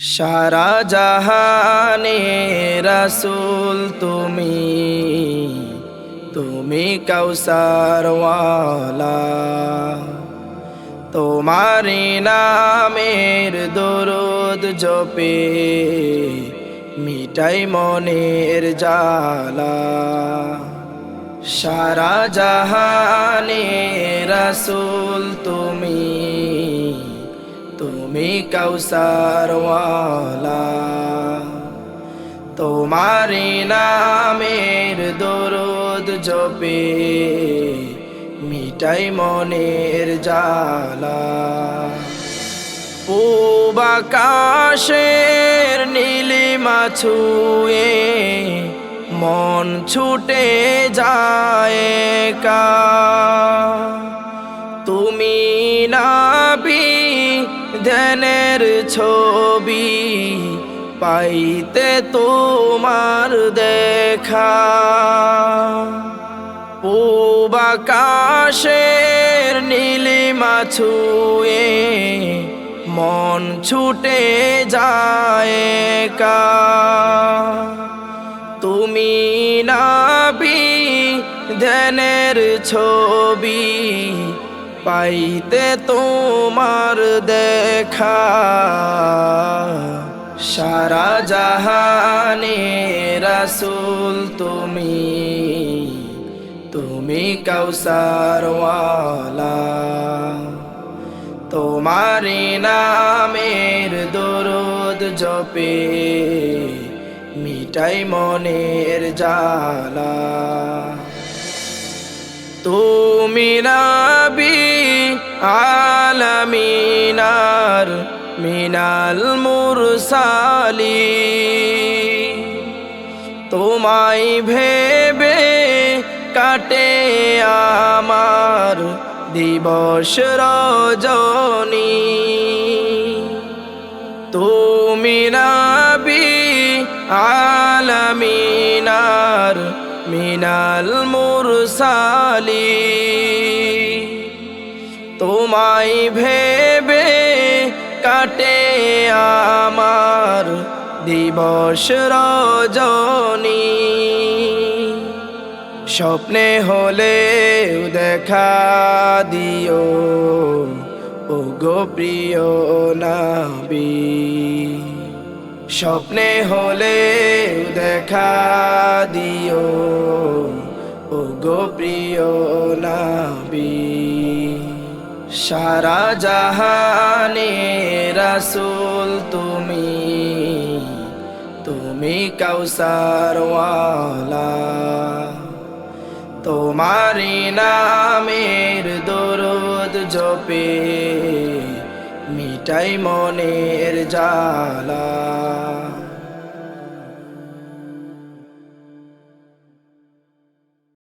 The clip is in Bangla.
সারা জাহানে রাসূল তুমি, তুমি কাউসারওয়ালা। তোমারি নামের দরুদ জপে মিটাই মনের জ্বালা। সারা জাহানে রাসূল তুমি, তুমি কাউসারওয়ালা। তোমারি নামের দরুদ জপে মিটাই মনের জ্বালা। পূব আকাশের নীলিমা ছুঁয়ে মন ছুটে যায় একা। তুমি নবী ধ্যানের ছবি, পাইতে তোমার দেখা। পূব আকাশের নীলিমা ছুঁয়ে মন ছুটে যায় একা। তুমি নবী ধ্যানের ছবি, পাইতে তোমার দেখা। সারা জাহানে রাসূল তুমি, তুমি কাউসারওয়ালা। তোমারি নামের দরুদ জপে মিটাই মনের জ্বালা। তুমি নবী আলামিনার মিনাল মুরসালিন। তোমায় ভেবে কাটে আমার দিবস রজনী। তুমি নবী আলামিনার মিনাল মুরসালিন। তোমায় ভেবে কাটে আমার দিবস রজনী। স্বপ্নে হলেও দেখা দিও ওগো প্রিয় নবী। স্বপ্নে হলেও দেখা দিও ওগো প্রিয় নবী। সারা জাহানে রাসূল তুমি, তুমি কাউসারওয়ালা। তোমারি নামের দরুদ জপে মিটাই মনের জ্বালা।